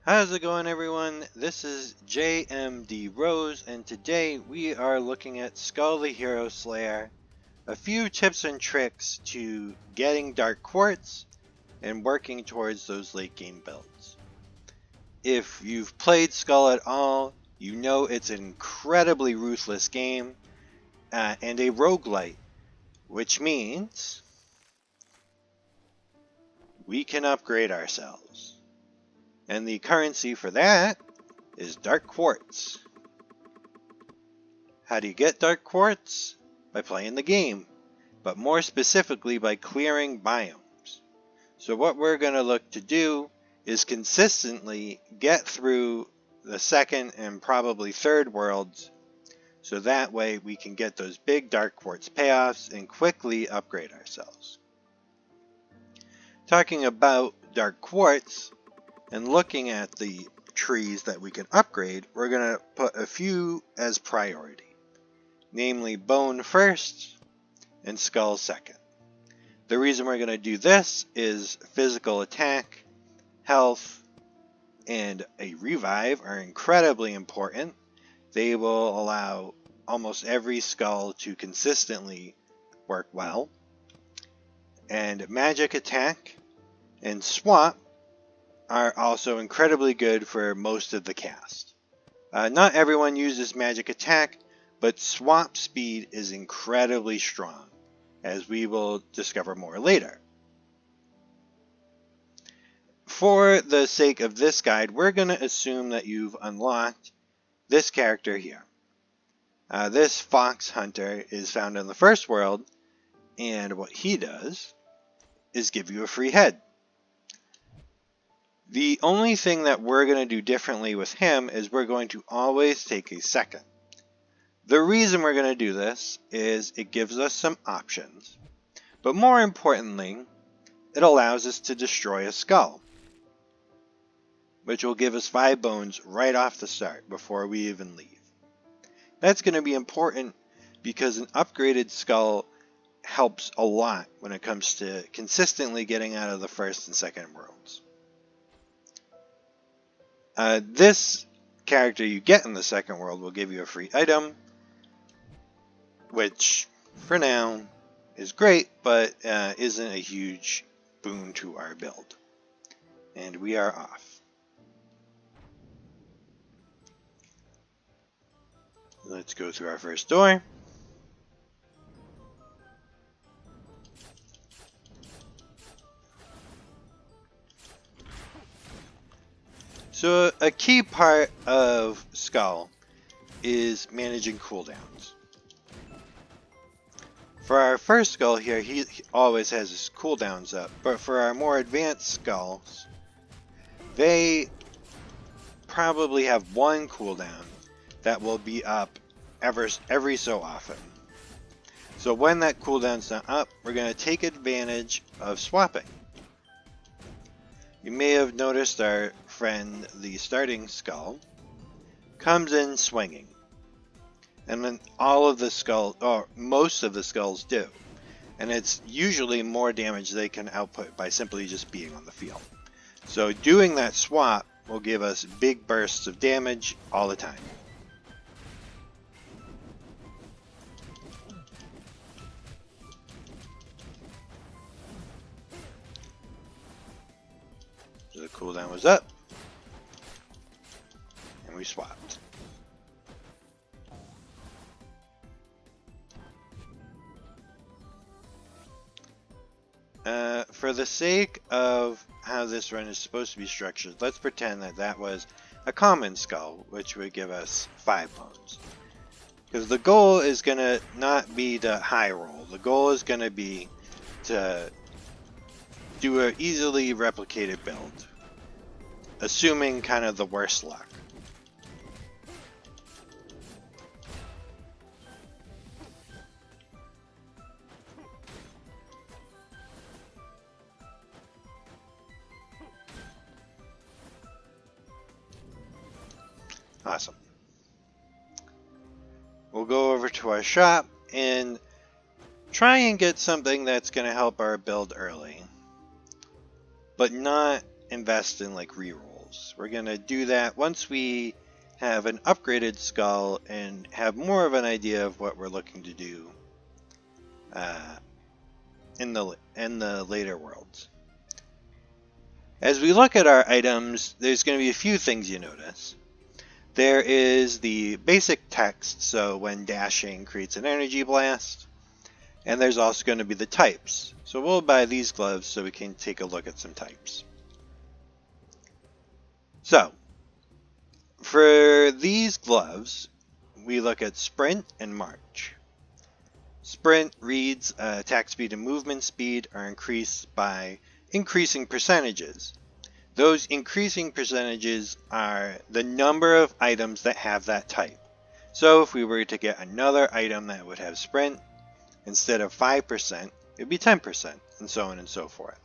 How's it going, everyone? This is JMD Rose, and today we are looking at Skul the Hero Slayer, a few tips and tricks to getting Dark Quartz and working towards those late game builds. If you've played Skul at all, you know it's an incredibly ruthless game and a roguelite, which means we can upgrade ourselves. And the currency for that is Dark Quartz. How do you get Dark Quartz? By playing the game, but more specifically by clearing biomes. So what we're going to look to do is consistently get through the second and probably third worlds, so that way we can get those big Dark Quartz payoffs and quickly upgrade ourselves. Talking about Dark Quartz, and looking at the trees that we can upgrade, we're going to put a few as priority. Namely, Bone first and Skull second. The reason we're going to do this is physical attack, health, and a revive are incredibly important. They will allow almost every skull to consistently work well. And magic attack and swap are also incredibly good for most of the cast. Not everyone uses magic attack, but swap speed is incredibly strong, as we will discover more later. For the sake of this guide, we're going to assume that you've unlocked this character here. This fox hunter is found in the first world, and what he does is give you a free head. The only thing that we're going to do differently with him is we're going to always take a second. The reason we're going to do this is it gives us some options, but more importantly, it allows us to destroy a skull, which will give us 5 bones right off the start before we even leave. That's going to be important because an upgraded skull helps a lot when it comes to consistently getting out of the first and second worlds. This character you get in the second world will give you a free item, which for now is great, but isn't a huge boon to our build. And we are off. Let's go through our first door. So a key part of Skul is managing cooldowns. For our first skull here, he always has his cooldowns up, but for our more advanced skulls, they probably have one cooldown that will be up every so often. So when that cooldown's not up, we're going to take advantage of swapping. You may have noticed our friend, the starting skull, comes in swinging. And then all of the skulls, or most of the skulls do. And it's usually more damage they can output by simply just being on the field. So doing that swap will give us big bursts of damage all the time. So the cooldown was up, and we swapped. For the sake of how this run is supposed to be structured, let's pretend that that was a common skull, which would give us 5 bones. Because the goal is going to not be to high roll. The goal is going to be to do an easily replicated build, assuming kind of the worst luck. Awesome. We'll go over to our shop and try and get something that's going to help our build early, but not invest in like rerolls. skulls. We're going to do that once we have an upgraded skull and have more of an idea of what we're looking to do in the later worlds. As we look at our items, there's going to be a few things you notice. There is the basic text, so when dashing creates an energy blast, and there's also going to be the types. So we'll buy these gloves so we can take a look at some types. So, for these gloves, we look at Sprint and March. Sprint reads attack speed and movement speed are increased by increasing percentages. Those increasing percentages are the number of items that have that type. So if we were to get another item that would have Sprint, instead of 5%, it would be 10%, and so on and so forth.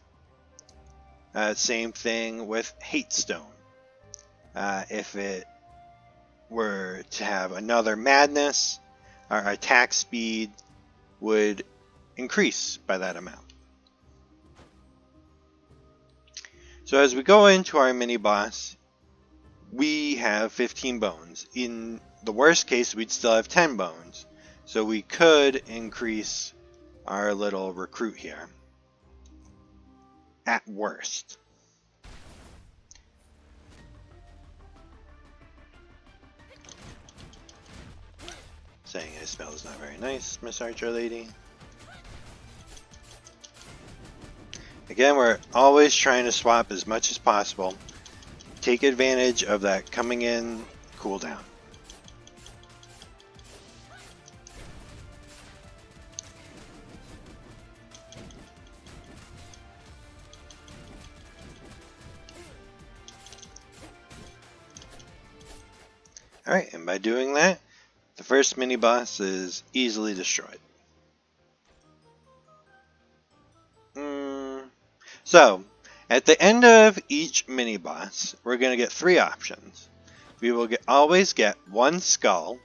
Same thing with Hate Stone. If it were to have another Madness, our attack speed would increase by that amount. So as we go into our mini boss, we have 15 bones. In the worst case, we'd still have 10 bones. So we could increase our little recruit here. At worst. Saying I smell is not very nice, Miss Archer Lady. Again, we're always trying to swap as much as possible. Take advantage of that coming in cooldown. Alright, and by doing that, the first mini boss is easily destroyed. So, at the end of each mini boss, we're going to get 3 options. We will always get 1 skull,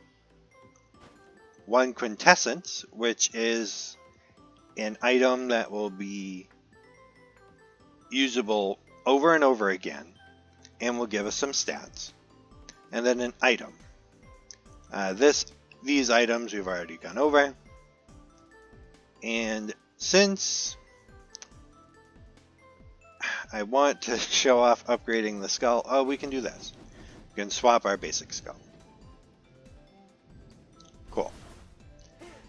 1 quintessence, which is an item that will be usable over and over again, and will give us some stats, and then an item. These items we've already gone over, and since I want to show off upgrading the skull, we can do this. We can swap our basic skull. Cool.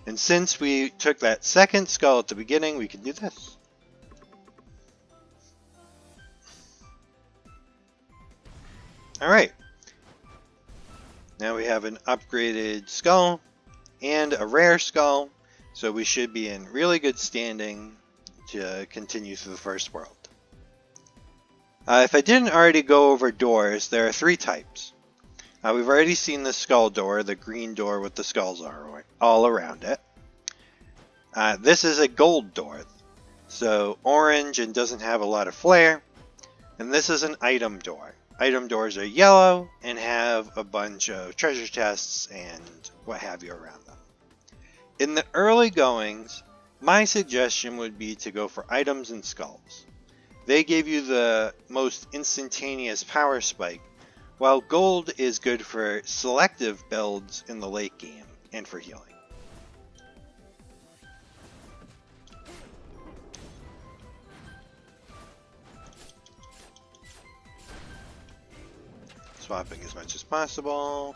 And since we took that second skull at the beginning, we can do this. Alright. Now we have an upgraded skull and a rare skull, so we should be in really good standing to continue through the first world. If I didn't already go over doors, there are 3 types. We've already seen the skull door, the green door with the skulls all around it. This is a gold door, so orange and doesn't have a lot of flair. And this is an item door. Item doors are yellow and have a bunch of treasure chests and what have you around them. In the early goings, my suggestion would be to go for items and skulls. They give you the most instantaneous power spike, while gold is good for selective builds in the late game and for healing. Swapping as much as possible.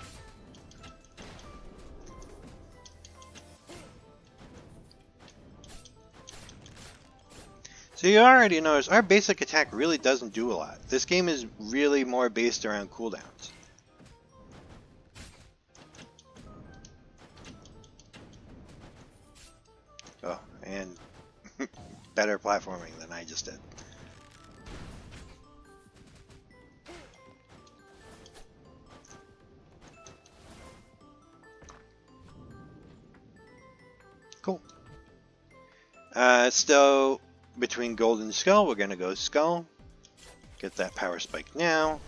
So you already noticed our basic attack really doesn't do a lot. This game is really more based around cooldowns. Oh, and better platforming than I just did. Cool. So between gold and skull, we're gonna go skull. Get that power spike now.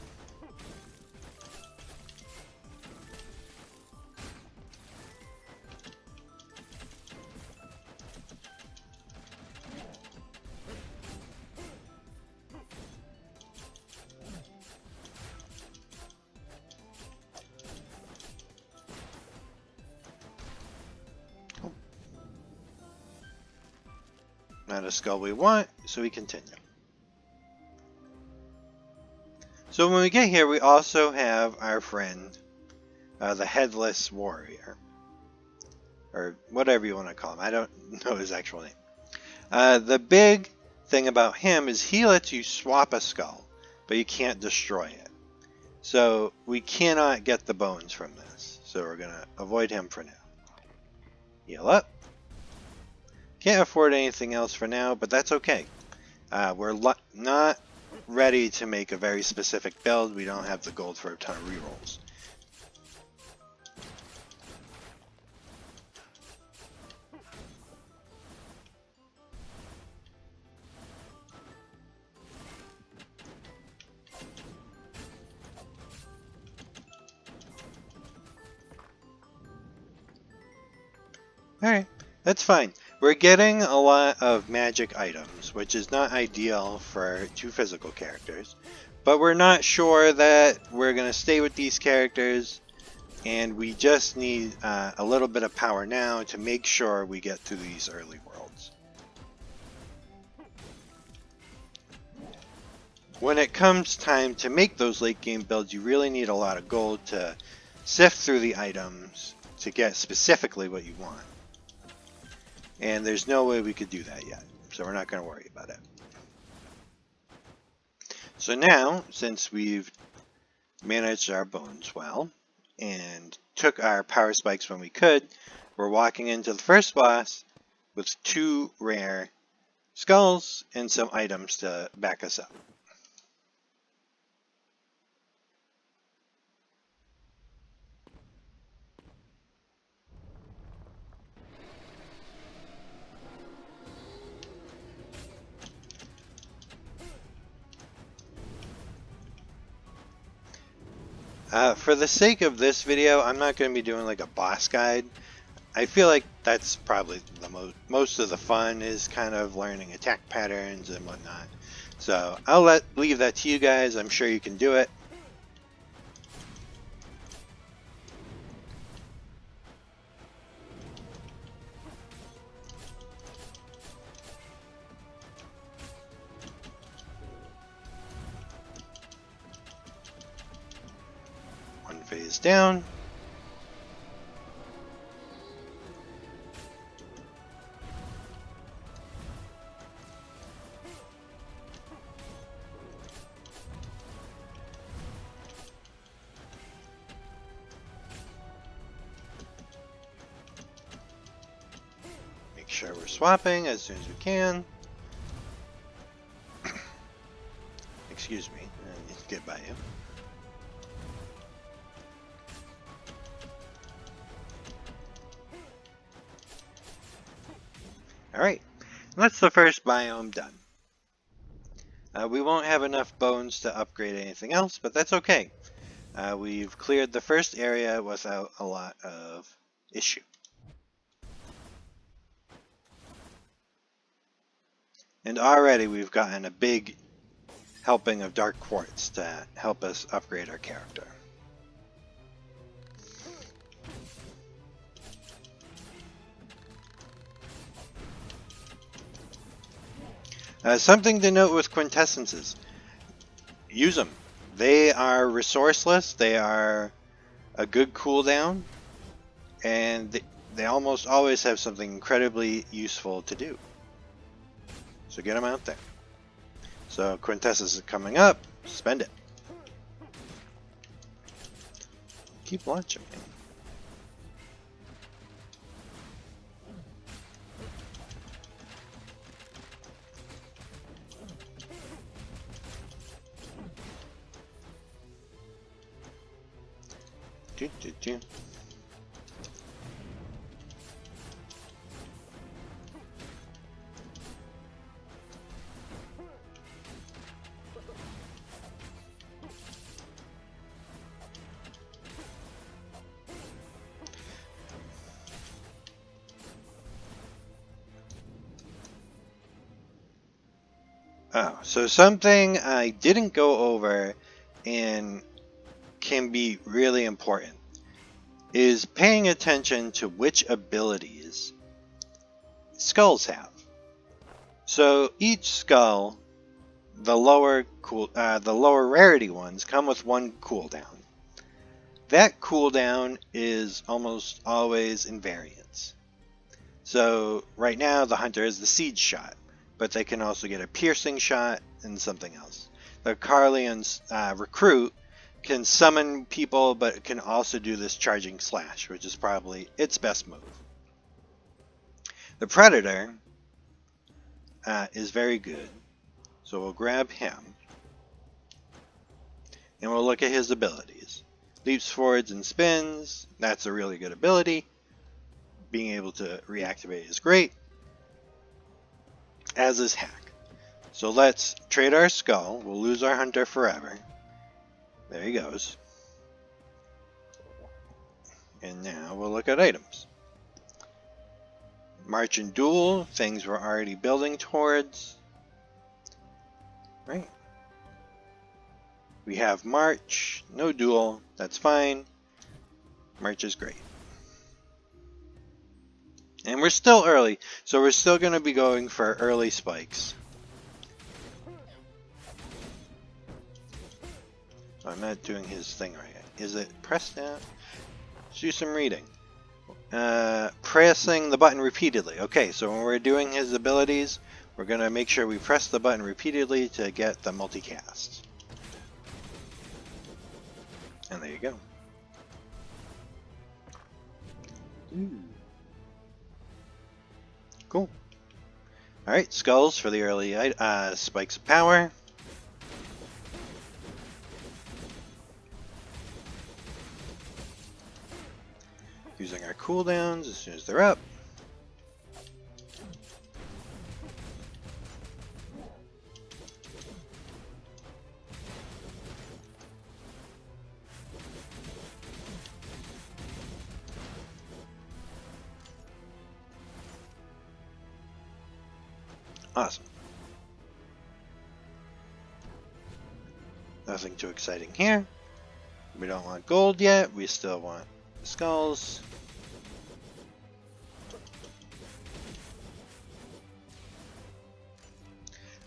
not a skull we want, so we continue. So when we get here, we also have our friend, the Headless Warrior, or whatever you want to call him. I don't know his actual name. The big thing about him is he lets you swap a skull, but you can't destroy it. So we cannot get the bones from this. So we're going to avoid him for now. Heal up. Can't afford anything else for now, but that's okay. We're not ready to make a very specific build. We don't have the gold for a ton of rerolls. Alright, that's fine. We're getting a lot of magic items, which is not ideal for two physical characters. But we're not sure that we're going to stay with these characters, and we just need a little bit of power now to make sure we get to these early worlds. When it comes time to make those late game builds, you really need a lot of gold to sift through the items to get specifically what you want. And there's no way we could do that yet, so we're not going to worry about it. So now, since we've managed our bones well, and took our power spikes when we could, we're walking into the first boss with 2 rare skulls and some items to back us up. For the sake of this video, I'm not going to be doing like a boss guide. I feel like that's probably the most of the fun is kind of learning attack patterns and whatnot. So I'll leave that to you guys. I'm sure you can do it. One phase down. Make sure we're swapping as soon as we can. Excuse me, I need to get by you. Alright, that's the first biome done. We won't have enough bones to upgrade anything else, but that's okay. We've cleared the first area without a lot of issue. And already we've gotten a big helping of dark quartz to help us upgrade our character. Something to note with quintessences. Use them. They are resourceless, they are a good cooldown, and they almost always have something incredibly useful to do. So get them out there. So quintessence is coming up, spend it. Keep watching me. Do, do, do. Oh, so something I didn't go over and can be really important is paying attention to which abilities skulls have. So each skull, the lower rarity ones, come with one cooldown. That cooldown is almost always in variance. So right now the hunter is the siege shot, but they can also get a piercing shot and something else. The Carlian's recruit can summon people, but can also do this charging slash, which is probably its best move. The Predator is very good, so we'll grab him, and we'll look at his abilities. Leaps, forwards, and spins, that's a really good ability. Being able to reactivate is great, as is hack. So let's trade our skull. We'll lose our hunter forever. There he goes. And now we'll look at items. March and duel, things we're already building towards. Right. We have march, no duel, that's fine. March is great. And we're still early, so we're still going to be going for early spikes. Oh, I'm not doing his thing right. Is it pressed down? Let's do some reading. Pressing the button repeatedly. Okay, so when we're doing his abilities, we're going to make sure we press the button repeatedly to get the multicast. And there you go. Cool. Alright, skulls for the early spikes of power. Using our cooldowns as soon as they're up. Awesome. Nothing too exciting here. We don't want gold yet. We still want skulls.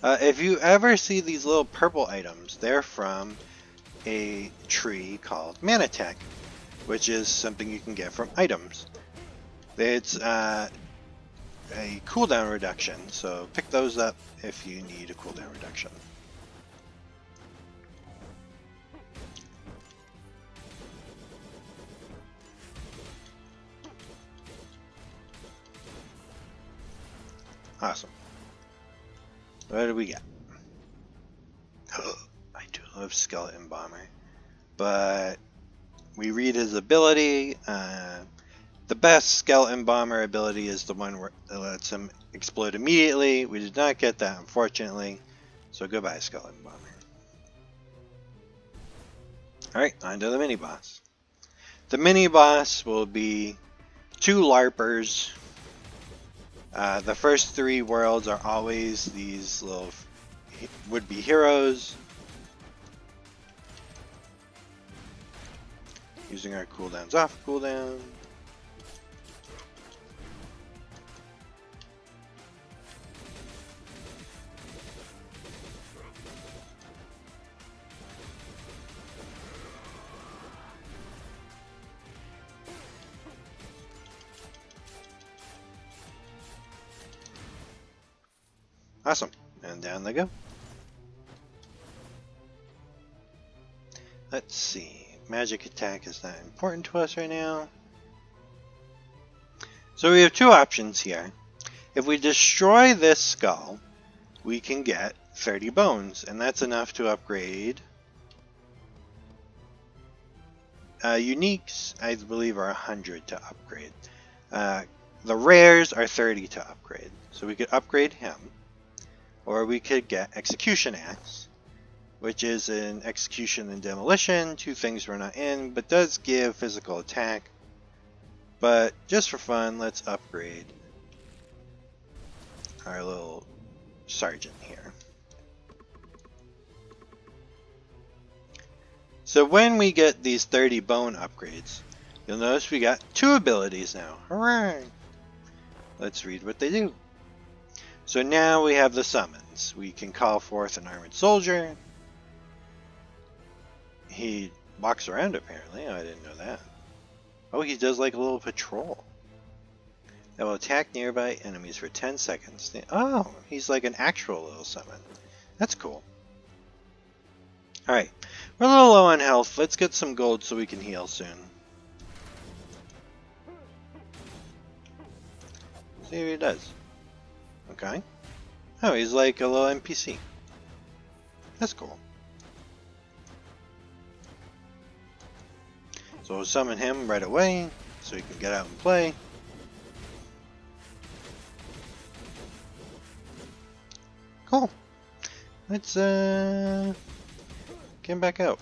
If you ever see these little purple items, they're from a tree called Manatech, which is something you can get from items. It's a cooldown reduction, so pick those up if you need a cooldown reduction. Awesome. What do we get? I do love Skeleton Bomber, but we read his ability. The best Skeleton Bomber ability is the one that lets him explode immediately. We did not get that, unfortunately, so goodbye, Skeleton Bomber. Alright, on to the mini-boss. The mini-boss will be 2 LARPers. The first 3 worlds are always these little would-be heroes. Using our cooldowns off cooldown. Awesome, and down they go. Let's see, magic attack is not important to us right now. So we have 2 options here. If we destroy this skull, we can get 30 bones, and that's enough to upgrade. Uniques, I believe, are 100 to upgrade. The rares are 30 to upgrade, so we could upgrade him. Or we could get Execution Axe, which is an execution and demolition, 2 things we're not in, but does give physical attack. But just for fun, let's upgrade our little sergeant here. So when we get these 30 bone upgrades, you'll notice we got 2 abilities now. Hooray! Let's read what they do. So now we have the summons. We can call forth an armored soldier. He walks around apparently. Oh, I didn't know that. Oh, he does like a little patrol. That will attack nearby enemies for 10 seconds. Oh, he's like an actual little summon. That's cool. Alright, we're a little low on health. Let's get some gold so we can heal soon. See what he does. Okay. Oh, he's like a little NPC. That's cool. So we'll summon him right away so he can get out and play. Cool. Let's get him back out.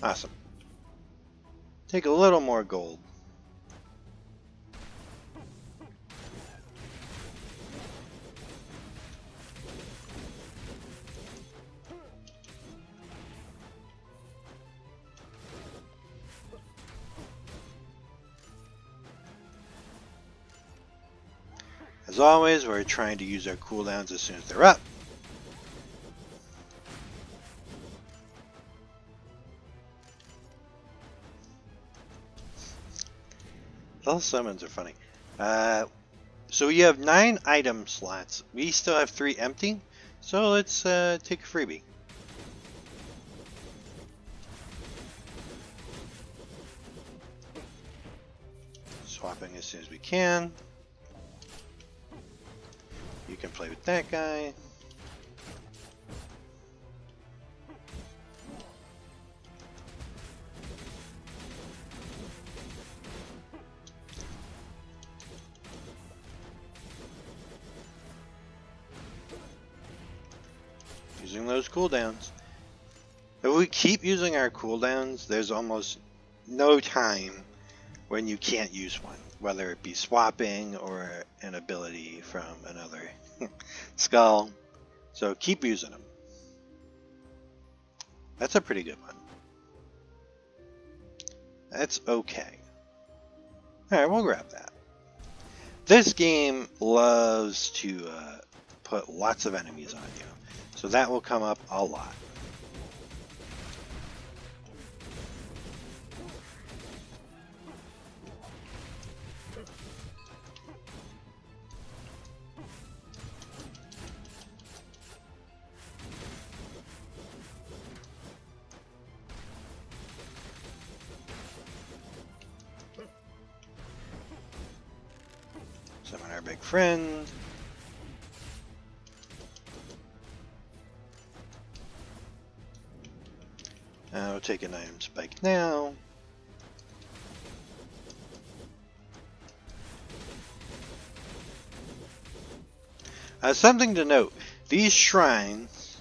Awesome. Take a little more gold. As always, we're trying to use our cooldowns as soon as they're up. Those summons are funny. So you have 9 item slots. We still have 3 empty. So let's take a freebie. Swapping as soon as we can. You can play with that guy. Using those cooldowns. If we keep using our cooldowns, there's almost no time when you can't use one, whether it be swapping or an ability from another Skul. So keep using them. That's a pretty good one. That's okay. Alright, we'll grab that. This game loves to put lots of enemies on you. So that will come up a lot. Summon our big friend. We'll take an item spike now. Something to note, these shrines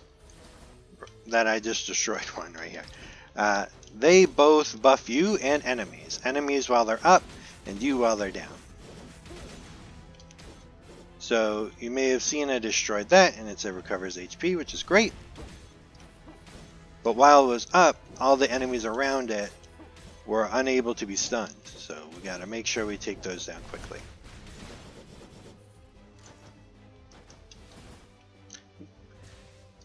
that I just destroyed one right here, they both buff you and enemies. Enemies while they're up and you while they're down. So you may have seen I destroyed that and it said recovers HP, which is great. But while it was up, all the enemies around it were unable to be stunned. So we gotta make sure we take those down quickly.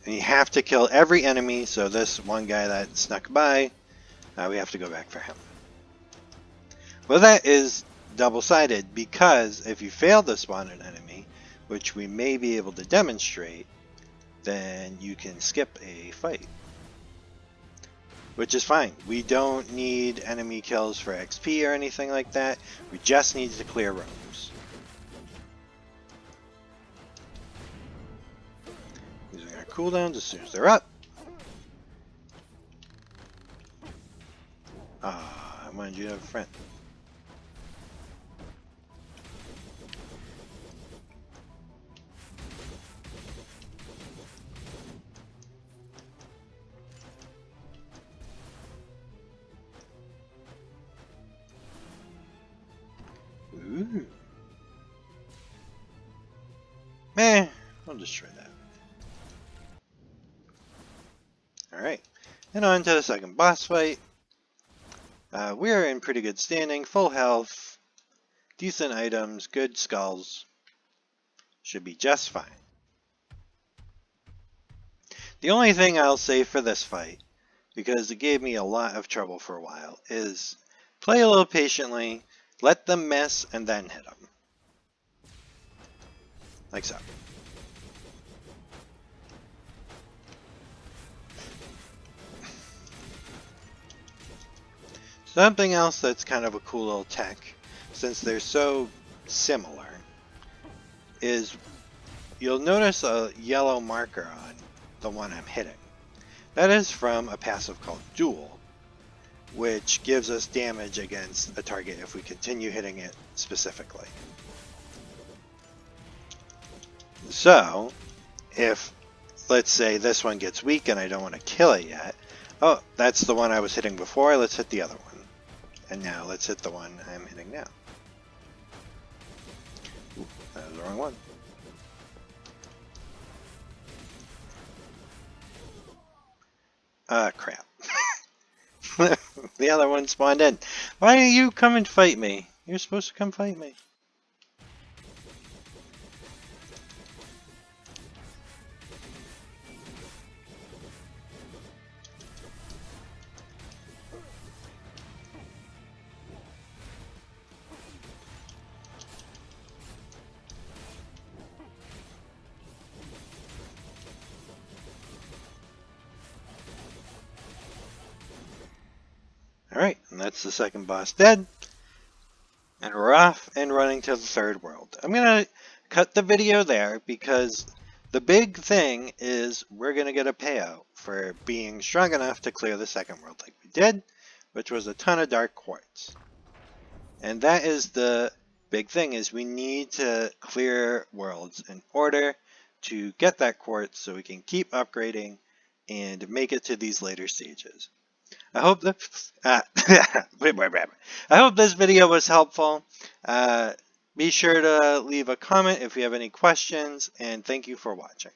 And you have to kill every enemy, so this one guy that snuck by, we have to go back for him. Well, that is double-sided, because if you fail to spawn an enemy, which we may be able to demonstrate, then you can skip a fight. Which is fine. We don't need enemy kills for XP or anything like that. We just need to clear rooms. Using our cooldowns as soon as they're up. I wanted you to have a friend. Ooh. Meh, I'll destroy that. Alright, and on to the second boss fight. We're in pretty good standing, full health, decent items, good skulls. Should be just fine. The only thing I'll say for this fight, because it gave me a lot of trouble for a while, is play a little patiently, let them miss, and then hit them. Like so. Something else that's kind of a cool little tech, since they're so similar, is you'll notice a yellow marker on the one I'm hitting. That is from a passive called Duel, which gives us damage against a target if we continue hitting it specifically. So, if, let's say, this one gets weak and I don't want to kill it yet, oh, that's the one I was hitting before, let's hit the other one. And now let's hit the one I'm hitting now. Ooh, that was the wrong one. Crap. The other one spawned in. Why don't you come and fight me? You're supposed to come fight me. Alright, and that's the second boss dead. And we're off and running to the third world. I'm going to cut the video there because the big thing is we're going to get a payout for being strong enough to clear the second world like we did, which was a ton of dark quartz. And that is the big thing, is we need to clear worlds in order to get that quartz so we can keep upgrading and make it to these later stages. I hope this, I hope this video was helpful. Be sure to leave a comment if you have any questions, and thank you for watching.